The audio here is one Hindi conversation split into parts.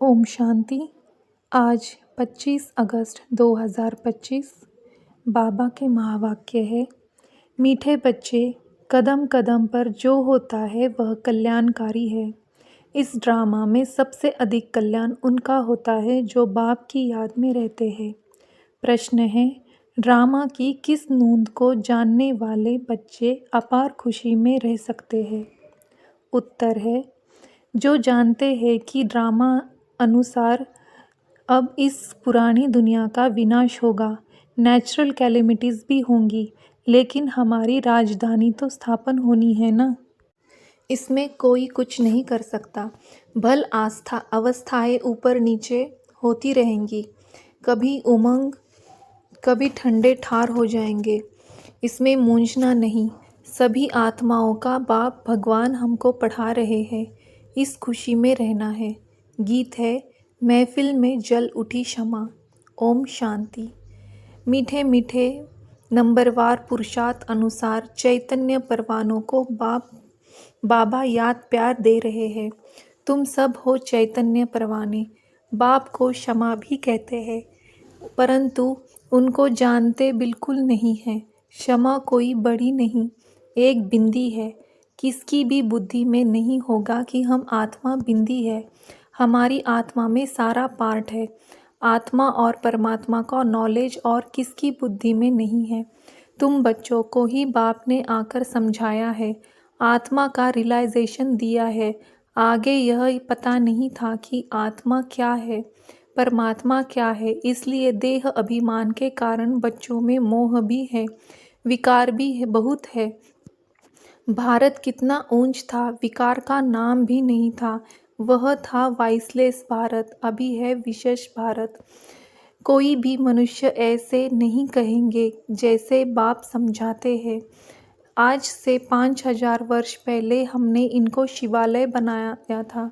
ओम शांति। आज 25 अगस्त 2025 बाबा के महावाक्य है, मीठे बच्चे, कदम कदम पर जो होता है वह कल्याणकारी है। इस ड्रामा में सबसे अधिक कल्याण उनका होता है जो बाप की याद में रहते हैं। प्रश्न है, ड्रामा की किस नूंद को जानने वाले बच्चे अपार खुशी में रह सकते हैं? उत्तर है, जो जानते हैं कि ड्रामा अनुसार अब इस पुरानी दुनिया का विनाश होगा, नेचुरल कैलेमिटीज़ भी होंगी, लेकिन हमारी राजधानी तो स्थापन होनी है ना। इसमें कोई कुछ नहीं कर सकता। भल आस्था अवस्थाएं ऊपर नीचे होती रहेंगी, कभी उमंग कभी ठंडे ठार हो जाएंगे। इसमें मूंझना नहीं। सभी आत्माओं का बाप भगवान हमको पढ़ा रहे हैं, इस खुशी में रहना है। गीत है, महफिल में जल उठी क्षमा। ओम शांति। मीठे मीठे नंबरवार पुरुषार्थ अनुसार चैतन्य परवानों को बाबा याद प्यार दे रहे हैं। तुम सब हो चैतन्य परवाने। बाप को क्षमा भी कहते हैं, परंतु उनको जानते बिल्कुल नहीं है। क्षमा कोई बड़ी नहीं, एक बिंदी है। किसकी भी बुद्धि में नहीं होगा कि हम आत्मा बिंदी है। हमारी आत्मा में सारा पार्ट है। आत्मा और परमात्मा का नॉलेज और किसकी बुद्धि में नहीं है। तुम बच्चों को ही बाप ने आकर समझाया है, आत्मा का रियलाइजेशन दिया है। आगे यह पता नहीं था कि आत्मा क्या है, परमात्मा क्या है। इसलिए देह अभिमान के कारण बच्चों में मोह भी है, विकार भी है, बहुत है। भारत कितना ऊंच था, विकार का नाम भी नहीं था। वह था वाइसलेस भारत, अभी है विशेष भारत। कोई भी मनुष्य ऐसे नहीं कहेंगे जैसे बाप समझाते हैं। आज से 5000 वर्ष पहले हमने इनको शिवालय बनाया था।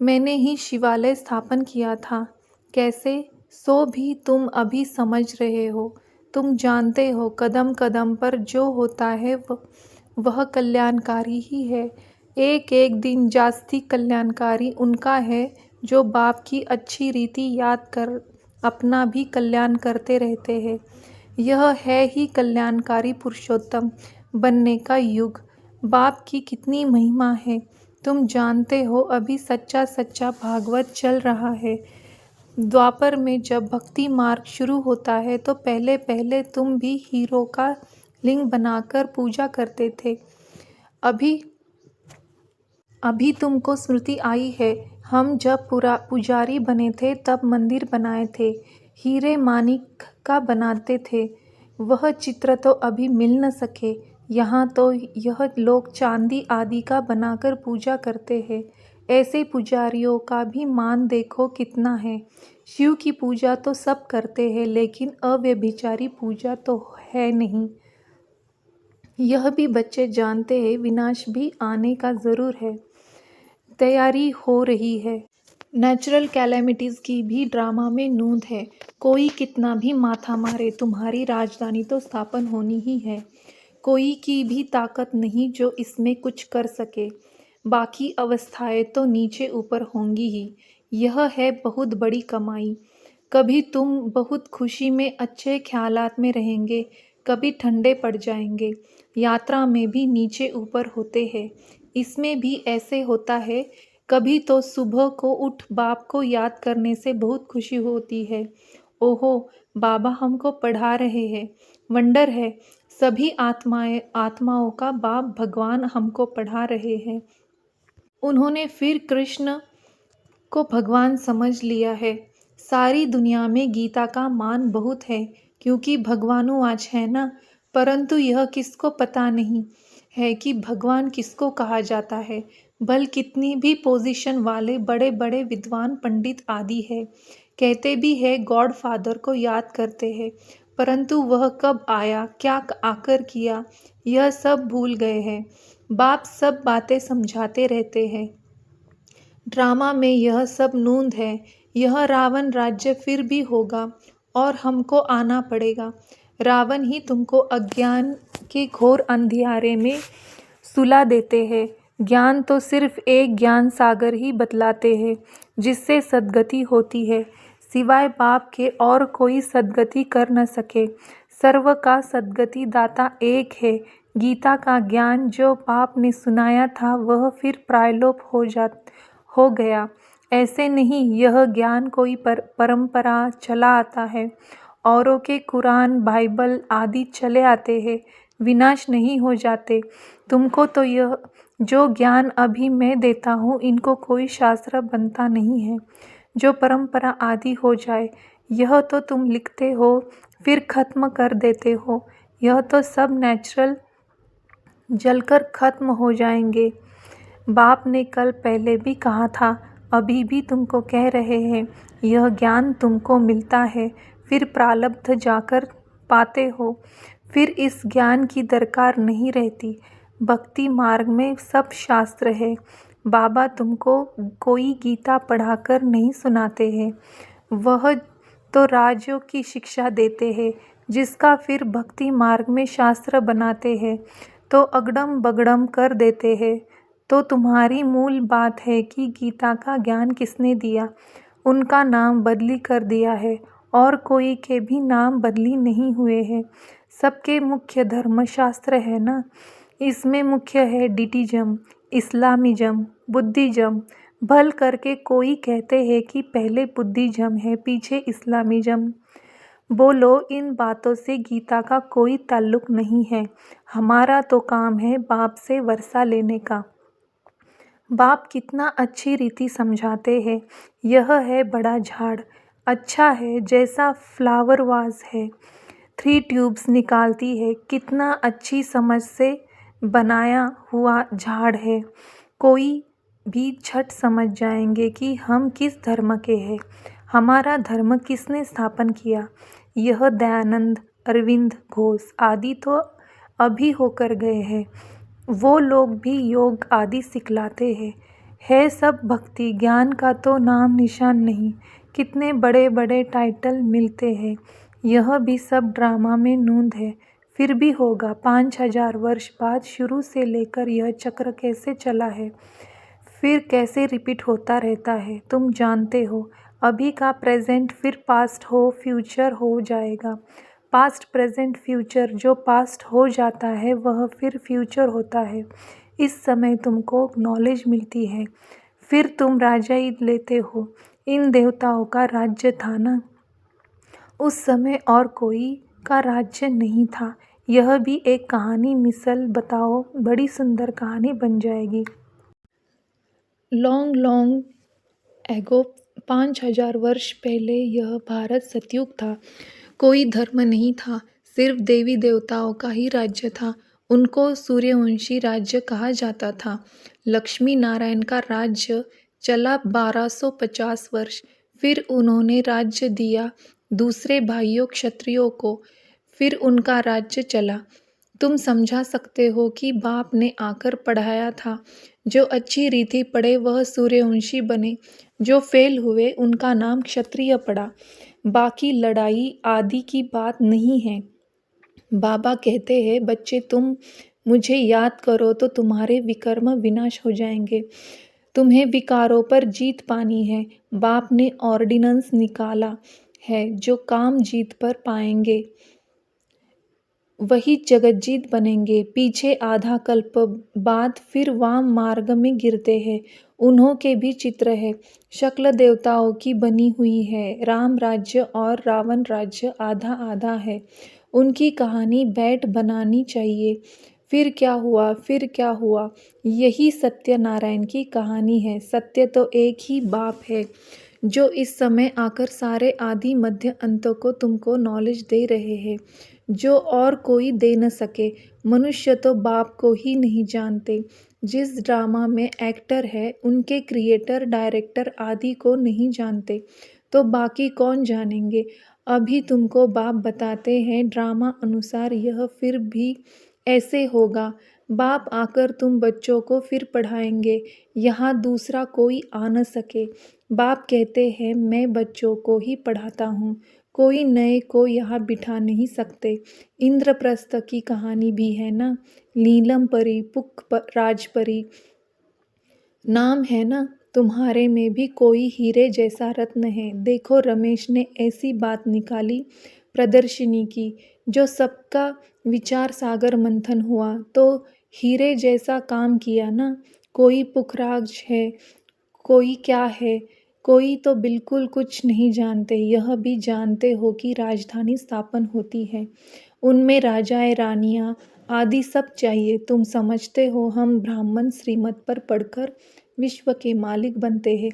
मैंने ही शिवालय स्थापन किया था। कैसे, सो भी तुम अभी समझ रहे हो। तुम जानते हो कदम कदम पर जो होता है वह कल्याणकारी ही है। एक एक दिन जास्ती कल्याणकारी उनका है जो बाप की अच्छी रीति याद कर अपना भी कल्याण करते रहते हैं। यह है ही कल्याणकारी पुरुषोत्तम बनने का युग। बाप की कितनी महिमा है, तुम जानते हो। अभी सच्चा सच्चा भागवत चल रहा है। द्वापर में जब भक्ति मार्ग शुरू होता है तो पहले पहले तुम भी हीरो का लिंग बनाकर पूजा करते थे। अभी तुमको स्मृति आई है, हम जब पुजारी बने थे तब मंदिर बनाए थे, हीरे मानिक का बनाते थे। वह चित्र तो अभी मिल न सके। यहाँ तो यह लोग चांदी आदि का बनाकर पूजा करते हैं। ऐसे पुजारियों का भी मान देखो कितना है। शिव की पूजा तो सब करते हैं, लेकिन अव्यभिचारी पूजा तो है नहीं। यह भी बच्चे जानते हैं, विनाश भी आने का ज़रूर है, तैयारी हो रही है। नेचुरल कैलेमिटीज़ की भी ड्रामा में नूंद है। कोई कितना भी माथा मारे, तुम्हारी राजधानी तो स्थापन होनी ही है। कोई की भी ताकत नहीं जो इसमें कुछ कर सके। बाकी अवस्थाएं तो नीचे ऊपर होंगी ही। यह है बहुत बड़ी कमाई। कभी तुम बहुत खुशी में अच्छे ख्यालात में रहेंगे, कभी ठंडे पड़ जाएंगे। यात्रा में भी नीचे ऊपर होते हैं। इसमें भी ऐसे होता है। कभी तो सुबह को उठ बाप को याद करने से बहुत खुशी होती है। ओहो, बाबा हमको पढ़ा रहे हैं। वंडर है, सभी आत्माओं का बाप भगवान हमको पढ़ा रहे हैं। उन्होंने फिर कृष्ण को भगवान समझ लिया है। सारी दुनिया में गीता का मान बहुत है, क्योंकि भगवानु आज है ना। परंतु यह किसको पता नहीं है कि भगवान किसको कहा जाता है। भल कितनी भी पोजीशन वाले बड़े बड़े विद्वान पंडित आदि है, कहते भी है गॉड फादर को याद करते हैं, परंतु वह कब आया, क्या आकर किया, यह सब भूल गए हैं। बाप सब बातें समझाते रहते हैं। ड्रामा में यह सब नूंद है। यह रावण राज्य फिर भी होगा और हमको आना पड़ेगा। रावण ही तुमको अज्ञान के घोर अंधियारे में सुला देते हैं। ज्ञान तो सिर्फ एक ज्ञान सागर ही बतलाते हैं जिससे सद्गति होती है। सिवाय बाप के और कोई सद्गति कर न सके। सर्व का सद्गति दाता एक है। गीता का ज्ञान जो बाप ने सुनाया था वह फिर प्रायलोप हो गया। ऐसे नहीं, यह ज्ञान कोई परंपरा चला आता है। औरों के कुरान, बाइबल आदि चले आते हैं, विनाश नहीं हो जाते। तुमको तो यह जो ज्ञान अभी मैं देता हूँ, इनको कोई शास्त्र बनता नहीं है जो परंपरा आदि हो जाए। यह तो तुम लिखते हो फिर खत्म कर देते हो। यह तो सब नेचुरल जलकर खत्म हो जाएंगे। बाप ने कल पहले भी कहा था, अभी भी तुमको कह रहे हैं, यह ज्ञान तुमको मिलता है, फिर प्रारब्ध जाकर पाते हो, फिर इस ज्ञान की दरकार नहीं रहती। भक्ति मार्ग में सब शास्त्र है। बाबा तुमको कोई गीता पढ़ाकर नहीं सुनाते हैं, वह तो राजयोग की शिक्षा देते हैं, जिसका फिर भक्ति मार्ग में शास्त्र बनाते हैं तो अगड़म बगड़म कर देते हैं। तो तुम्हारी मूल बात है कि गीता का ज्ञान किसने दिया। उनका नाम बदली कर दिया है और कोई के भी नाम बदली नहीं हुए हैं। सबके मुख्य धर्म शास्त्र है ना। इसमें मुख्य है डिटिज्म, इस्लामिज्म, बुद्धिज्म। भल करके कोई कहते हैं कि पहले बुद्धिज्म है, पीछे इस्लामिज्म। बोलो, इन बातों से गीता का कोई ताल्लुक नहीं है। हमारा तो काम है बाप से वर्षा लेने का। बाप कितना अच्छी रीति समझाते हैं। यह है बड़ा झाड़, अच्छा है जैसा फ्लावर वाज है, 3 ट्यूब्स निकालती है, कितना अच्छी समझ से बनाया हुआ झाड़ है। कोई भी झट समझ जाएंगे कि हम किस धर्म के हैं, हमारा धर्म किसने स्थापन किया। यह दयानंद, अरविंद घोष आदि तो अभी होकर गए हैं। वो लोग भी योग आदि सिखलाते हैं। है सब भक्ति ज्ञान का तो नाम निशान नहीं। कितने बड़े बड़े टाइटल मिलते हैं। यह भी सब ड्रामा में नूंद है। फिर भी होगा 5000 वर्ष बाद। शुरू से लेकर यह चक्र कैसे चला है, फिर कैसे रिपीट होता रहता है, तुम जानते हो। अभी का प्रेजेंट फिर पास्ट हो फ्यूचर हो जाएगा। पास्ट प्रेजेंट फ्यूचर, जो पास्ट हो जाता है वह फिर फ्यूचर होता है। इस समय तुमको नॉलेज मिलती है, फिर तुम राजाई लेते हो। इन देवताओं का राज्य था ना उस समय, और कोई का राज्य नहीं था। यह भी एक कहानी मिसल बताओ, बड़ी सुंदर कहानी बन जाएगी। लॉन्ग लॉन्ग एगो, 5000 वर्ष पहले यह भारत सतयुग था। कोई धर्म नहीं था, सिर्फ देवी देवताओं का ही राज्य था। उनको सूर्यवंशी राज्य कहा जाता था। लक्ष्मी नारायण का राज्य चला 1250 वर्ष। फिर उन्होंने राज्य दिया दूसरे भाइयों क्षत्रियों को, फिर उनका राज्य चला। तुम समझा सकते हो कि बाप ने आकर पढ़ाया था। जो अच्छी रीति पढ़े वह सूर्यवंशी बने, जो फेल हुए उनका नाम क्षत्रिय पड़ा। बाकी लड़ाई आदि की बात नहीं है। बाबा कहते हैं, बच्चे तुम मुझे याद करो तो तुम्हारे विकर्म विनाश हो जाएंगे। तुम्हें विकारों पर जीत पानी है। बाप ने ऑर्डिनेंस निकाला है, जो काम जीत पर पाएंगे वही जगज्जीत बनेंगे। पीछे आधा कल्प बाद फिर वाम मार्ग में गिरते हैं। उन्हों के भी चित्र है, शक्ल देवताओं की बनी हुई है। राम राज्य और रावण राज्य आधा आधा है। उनकी कहानी बैठ बनानी चाहिए। फिर क्या हुआ, फिर क्या हुआ, यही सत्यनारायण की कहानी है। सत्य तो एक ही बाप है, जो इस समय आकर सारे आदि मध्य अंतों को तुमको नॉलेज दे रहे हैं, जो और कोई दे न सके। मनुष्य तो बाप को ही नहीं जानते। जिस ड्रामा में एक्टर है उनके क्रिएटर, डायरेक्टर आदि को नहीं जानते, तो बाकी कौन जानेंगे। अभी तुमको बाप बताते हैं ड्रामा अनुसार यह फिर भी ऐसे होगा। बाप आकर तुम बच्चों को फिर पढ़ाएंगे, यहाँ दूसरा कोई आ न सके। बाप कहते हैं, मैं बच्चों को ही पढ़ाता हूँ, कोई नए को यहाँ बिठा नहीं सकते। इंद्रप्रस्थ की कहानी भी है ना, नीलम परी, पुक राजपरी, नाम है ना तुम्हारे में भी कोई हीरे जैसा रत्न है। देखो रमेश ने ऐसी बात निकाली प्रदर्शिनी की जो सबका विचार सागर मंथन हुआ। तो हीरे जैसा काम किया ना। कोई पुखराज है, कोई क्या है, कोई तो बिल्कुल कुछ नहीं जानते। यह भी जानते हो कि राजधानी स्थापन होती है, उनमें राजाएं रानियां आदि सब चाहिए। तुम समझते हो हम ब्राह्मण श्रीमत पर पढ़कर विश्व के मालिक बनते हैं।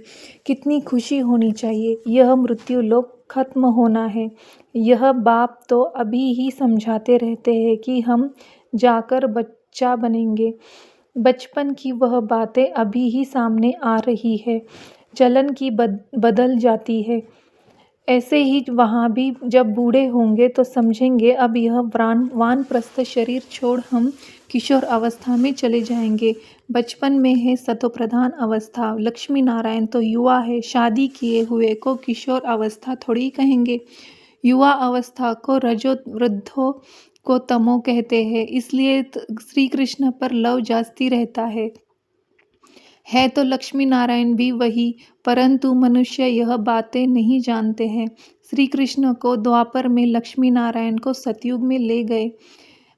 कितनी खुशी होनी चाहिए। यह मृत्यु लोक खत्म होना है। यह बाप तो अभी ही समझाते रहते हैं कि हम जाकर बच्चा बनेंगे। बचपन की वह बातें अभी ही सामने आ रही है। चलन की बदल जाती है। ऐसे ही वहाँ भी जब बूढ़े होंगे तो समझेंगे अब यह वानप्रस्थ शरीर छोड़ हम किशोर अवस्था में चले जाएंगे। बचपन में है सतोप्रधान अवस्था। लक्ष्मी नारायण तो युवा है, शादी किए हुए को किशोर अवस्था थोड़ी कहेंगे। युवा अवस्था को रजो, वृद्धों को तमो कहते हैं। इसलिए श्री कृष्ण पर लव जास्ती रहता है तो लक्ष्मी नारायण भी वही, परंतु मनुष्य यह बातें नहीं जानते हैं। श्री कृष्ण को द्वापर में लक्ष्मी नारायण को सतयुग में ले गए।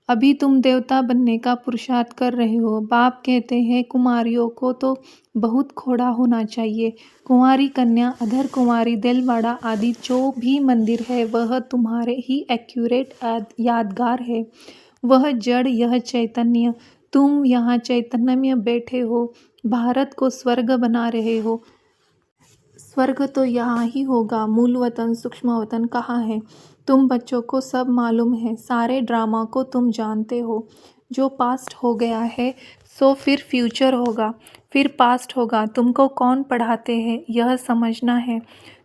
अभी तुम देवता बनने का पुरुषार्थ कर रहे हो। बाप कहते हैं कुमारियों को तो बहुत खोड़ा होना चाहिए। कुंवारी कन्या, अधर कुंवारी, दिलवाड़ा आदि जो भी मंदिर है वह तुम्हारे ही एक्यूरेट यादगार है। वह जड़, यह चैतन्य। तुम यहाँ चैतन्य में बैठे हो, भारत को स्वर्ग बना रहे हो। स्वर्ग तो यहाँ ही होगा। मूल वतन सूक्ष्म वतन कहाँ है? तुम बच्चों को सब मालूम है। सारे ड्रामा को तुम जानते हो। जो पास्ट हो गया है सो फिर फ्यूचर होगा, फिर पास्ट होगा। तुमको कौन पढ़ाते हैं यह समझना है।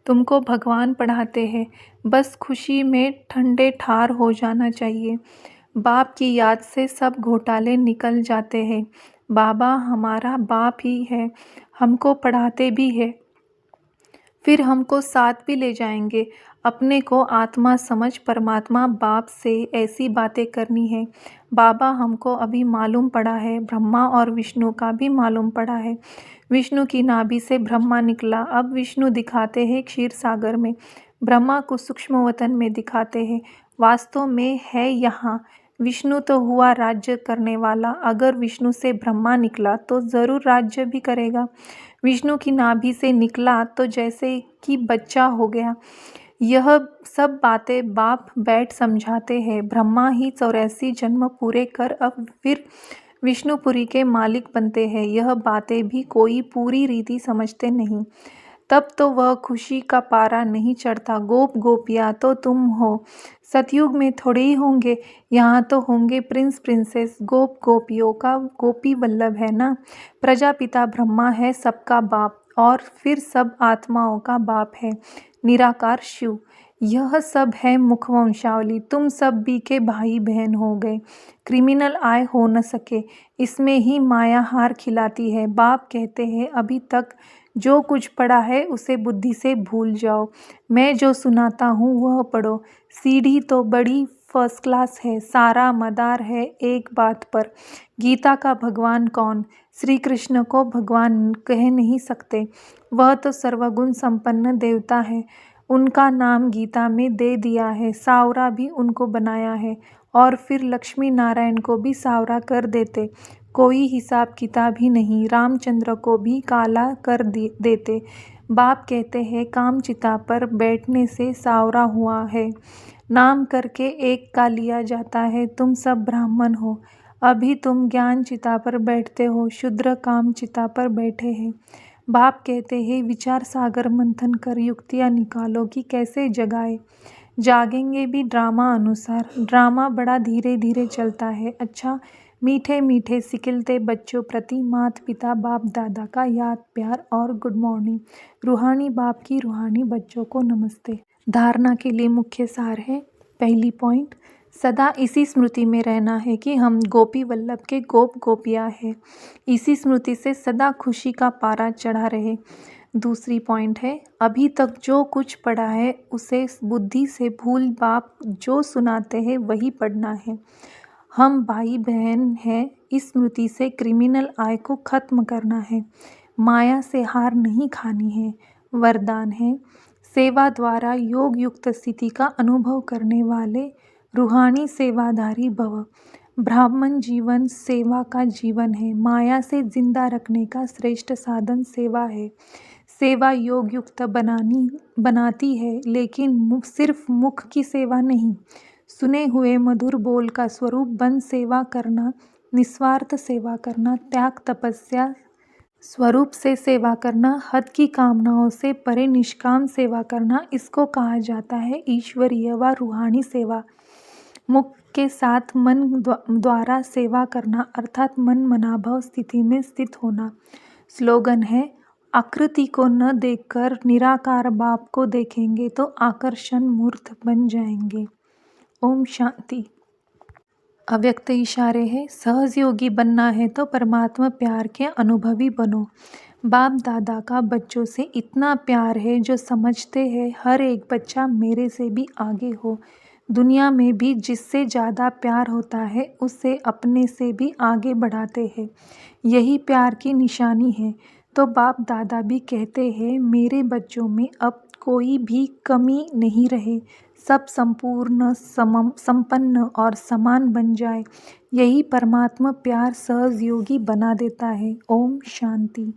तुमको भगवान पढ़ाते हैं। बस खुशी में ठंडे ठार हो जाना चाहिए। बाप की याद से सब घोटाले निकल जाते हैं। बाबा हमारा बाप ही है, हमको पढ़ाते भी है, फिर हमको साथ भी ले जाएंगे। अपने को आत्मा समझ परमात्मा बाप से ऐसी बातें करनी है। बाबा हमको अभी मालूम पड़ा है, ब्रह्मा और विष्णु का भी मालूम पड़ा है। विष्णु की नाभि से ब्रह्मा निकला। अब विष्णु दिखाते हैं क्षीर सागर में, ब्रह्मा को सूक्ष्म वतन में दिखाते हैं। वास्तव में है यहाँ। विष्णु तो हुआ राज्य करने वाला। अगर विष्णु से ब्रह्मा निकला तो जरूर राज्य भी करेगा। विष्णु की नाभि से निकला तो जैसे कि बच्चा हो गया। यह सब बातें बाप बैठ समझाते हैं। ब्रह्मा ही 84 जन्म पूरे कर अब फिर विष्णुपुरी के मालिक बनते हैं। यह बातें भी कोई पूरी रीति समझते नहीं। तब तो वह खुशी का पारा नहीं चढ़ता। गोप गोपियाँ तो तुम हो। सतयुग में थोड़े ही होंगे, यहाँ तो होंगे प्रिंस प्रिंसेस। गोप गोपियों का गोपी वल्लभ है ना। प्रजापिता ब्रह्मा है सबका बाप, और फिर सब आत्माओं का बाप है निराकार शिव। यह सब है मुखवंशावली। तुम सब भी के भाई बहन हो गए। क्रिमिनल आय हो न सके, इसमें ही माया हार खिलाती है। बाप कहते हैं अभी तक जो कुछ पढ़ा है उसे बुद्धि से भूल जाओ। मैं जो सुनाता हूँ वह पढ़ो। सीढ़ी तो बड़ी फर्स्ट क्लास है, सारा मदार है एक बात पर। गीता का भगवान कौन? श्री कृष्ण को भगवान कह नहीं सकते। वह तो सर्वगुण संपन्न देवता है। उनका नाम गीता में दे दिया है। सावरा भी उनको बनाया है, और फिर लक्ष्मी नारायण को भी सावरा कर देते। कोई हिसाब किताब ही नहीं। रामचंद्र को भी काला कर देते। बाप कहते हैं काम चिता पर बैठने से सावरा हुआ है। नाम करके एक का लिया जाता है। तुम सब ब्राह्मण हो, अभी तुम ज्ञान चिता पर बैठते हो। शूद्र काम चिता पर बैठे हैं। बाप कहते हैं विचार सागर मंथन कर युक्तियाँ निकालो कि कैसे जगाए। जागेंगे भी ड्रामा अनुसार। ड्रामा बड़ा धीरे धीरे चलता है। अच्छा, मीठे मीठे सिकिलते बच्चों प्रति माता पिता बाप दादा का याद प्यार और गुड मॉर्निंग। रूहानी बाप की रूहानी बच्चों को नमस्ते। धारणा के लिए मुख्य सार है। पहली पॉइंट, सदा इसी स्मृति में रहना है कि हम गोपी वल्लभ के गोप गोपियाँ हैं। इसी स्मृति से सदा खुशी का पारा चढ़ा रहे। दूसरी पॉइंट है, अभी तक जो कुछ पढ़ा है उसे बुद्धि से भूल बाप जो सुनाते हैं वही पढ़ना है। हम भाई बहन हैं, इस स्मृति से क्रिमिनल आय को खत्म करना है। माया से हार नहीं खानी है। वरदान है, सेवा द्वारा योग युक्त स्थिति का अनुभव करने वाले रूहानी सेवाधारी भव। ब्राह्मण जीवन सेवा का जीवन है। माया से जिंदा रखने का श्रेष्ठ साधन सेवा है। सेवा योग युक्त बनाती है, लेकिन सिर्फ मुख की सेवा नहीं। सुने हुए मधुर बोल का स्वरूप बन सेवा करना, निस्वार्थ सेवा करना, त्याग तपस्या स्वरूप से सेवा करना, हद की कामनाओं से परे निष्काम सेवा करना, इसको कहा जाता है ईश्वरीय व रूहानी सेवा। मुख के साथ मन द्वारा सेवा करना अर्थात मन मनाभव स्थिति में स्थित होना। स्लोगन है, आकृति को न देखकर निराकार बाप को देखेंगे तो आकर्षण मूर्त बन जाएंगे। ओम शांति। अव्यक्त इशारे हैं, सहज योगी बनना है तो परमात्मा प्यार के अनुभवी बनो। बाप दादा का बच्चों से इतना प्यार है जो समझते हैं हर एक बच्चा मेरे से भी आगे हो। दुनिया में भी जिससे ज़्यादा प्यार होता है उससे अपने से भी आगे बढ़ाते हैं। यही प्यार की निशानी है। तो बाप दादा भी कहते हैं मेरे बच्चों में अब कोई भी कमी नहीं रहे, सब संपूर्ण संपन्न और समान बन जाए। यही परमात्मा प्यार सहज योगी बना देता है। ओम शांति।